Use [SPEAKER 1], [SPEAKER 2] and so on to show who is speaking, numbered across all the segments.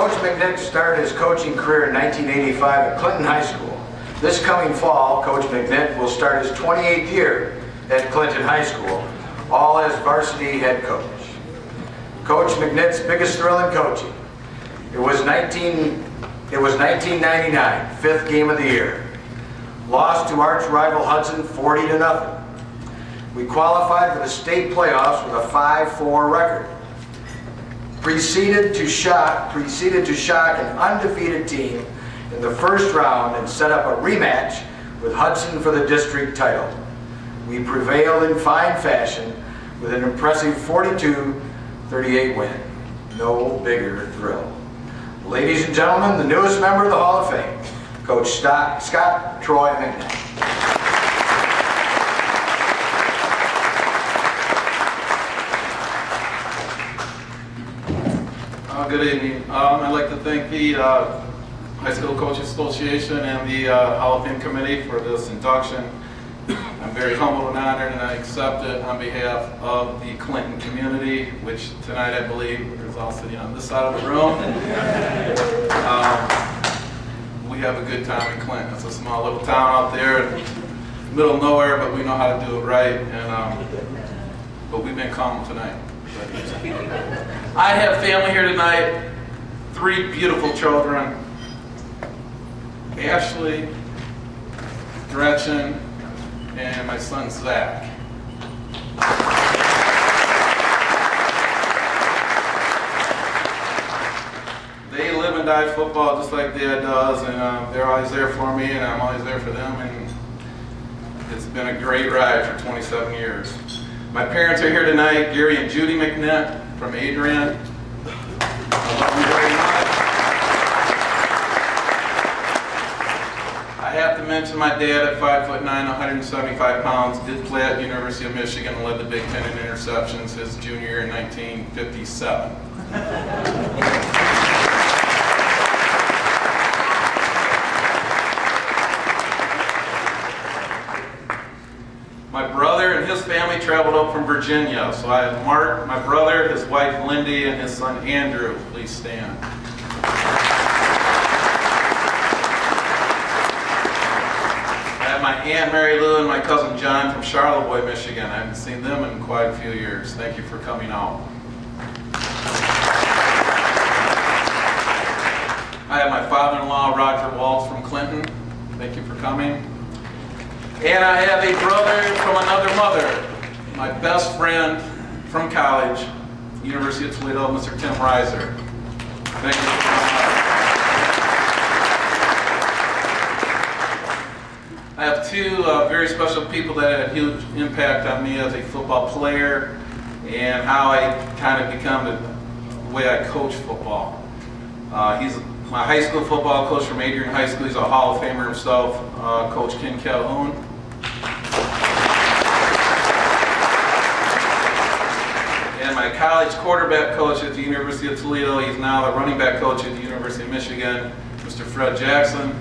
[SPEAKER 1] Coach McNitt started his coaching career in 1985 at Clinton High School. This coming fall, Coach McNitt will start his 28th year at Clinton High School, all as varsity head coach. Coach McNitt's biggest thrill in coaching. It was 1999, fifth game of the year. Lost to arch rival Hudson 40-0. We qualified for the state playoffs with a 5-4 record. Proceeded to shock an undefeated team in the first round and set up a rematch with Hudson for the district title. We prevailed in fine fashion with an impressive 42-38 win. No bigger thrill. Ladies and gentlemen, the newest member of the Hall of Fame, Coach Scott Troy McNitt.
[SPEAKER 2] Good evening. I'd like to thank the High School Coaches Association and the Hall of Fame Committee for this induction. I'm very humbled and honored, and I accept it on behalf of the Clinton community, which tonight I believe is all sitting on this side of the room. We have a good time in Clinton. It's a small little town out there in the middle of nowhere, but we know how to do it right, and but we've been calm tonight. I have family here tonight, 3 beautiful children, Ashley, Gretchen, and my son Zach. They live and die football just like Dad does, and they're always there for me, and I'm always there for them, and it's been a great ride for 27 years. My parents are here tonight, Gary and Judy McNitt from Adrian. I love you very much. I have to mention my dad at 5'9", 175 pounds, did play at University of Michigan and led the Big Ten in interceptions his junior year in 1957. My brother and his family traveled up from Virginia. So I have Mark, my brother, his wife Lindy, and his son Andrew. Please stand. I have my Aunt Mary Lou and my cousin John from Charlevoix, Michigan. I haven't seen them in quite a few years. Thank you for coming out. I have my father-in-law, Roger Waltz from Clinton. Thank you for coming. And I have a brother from another mother, my best friend from college, University of Toledo, Mr. Tim Reiser. Thank you for coming out. I have 2 very special people that had a huge impact on me as a football player and how I kind of become the way I coach football. He's my high school football coach from Adrian High School. He's a Hall of Famer himself, Coach Ken Calhoun. And my college quarterback coach at the University of Toledo, he's now the running back coach at the University of Michigan, Mr. Fred Jackson.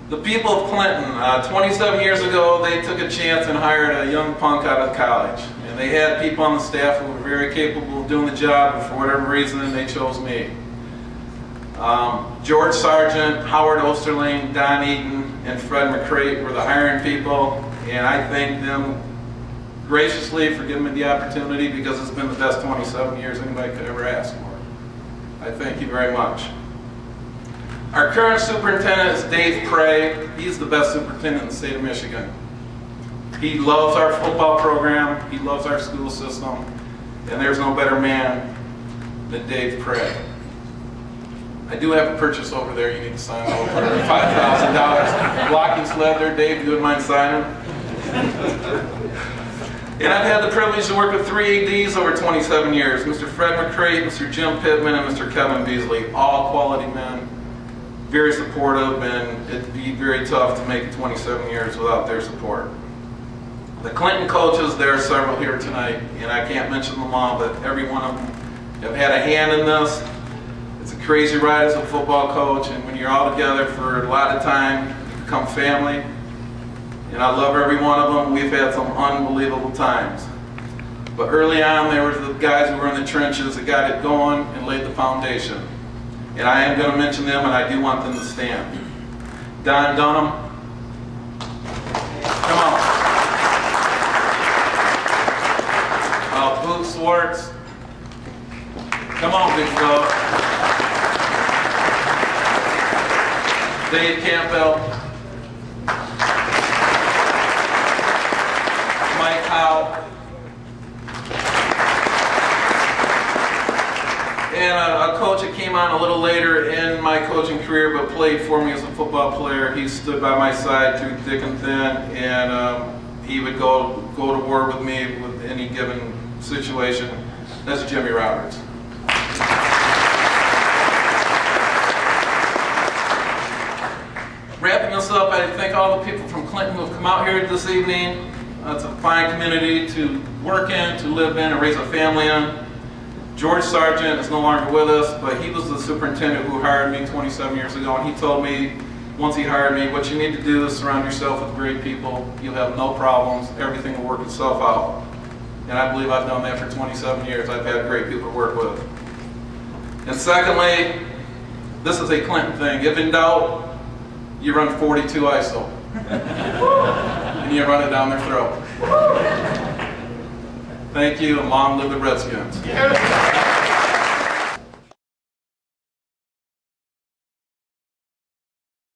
[SPEAKER 2] The people of Clinton, 27 years ago, they took a chance and hired a young punk out of college. And they had people on the staff who were very capable of doing the job, and for whatever reason, they chose me. George Sargent, Howard Osterling, Don Eaton, and Fred McCrate were the hiring people, and I thank them graciously for giving me the opportunity because it's been the best 27 years anybody could ever ask for. I thank you very much. Our current superintendent is Dave Prey. He's the best superintendent in the state of Michigan. He loves our football program, he loves our school system, and there's no better man than Dave Prey. I do have a purchase over there you need to sign over for $5,000. Blocking sled there, Dave, you wouldn't mind signing? And I've had the privilege to work with 3 ADs over 27 years, Mr. Fred McCrate, Mr. Jim Pittman, and Mr. Kevin Beasley, all quality men, very supportive, and it'd be very tough to make it 27 years without their support. The Clinton coaches, there are several here tonight, and I can't mention them all, but every one of them have had a hand in this. It's a crazy ride as a football coach, and when you're all together for a lot of time, you become family. And I love every one of them. We've had some unbelievable times. But early on, there were the guys who were in the trenches that got it going and laid the foundation. And I am going to mention them, and I do want them to stand. Don Dunham. Come on. Boot Swartz. Come on, big dog. Dave Campbell. Mike Howe. And a coach that came on a little later in my coaching career but played for me as a football player. He stood by my side through thick and thin, and he would go to war with me with any given situation. That's Jimmy Roberts. Wrapping this up, I thank all the people from Clinton who have come out here this evening. It's a fine community to work in, to live in, and raise a family in. George Sargent is no longer with us, but he was the superintendent who hired me 27 years ago, and he told me, once he hired me, what you need to do is surround yourself with great people. You'll have no problems. Everything will work itself out. And I believe I've done that for 27 years. I've had great people to work with. And secondly, this is a Clinton thing. If in doubt, you run 42 ISO. And you run it down their throat. Thank you, and long live the Redskins.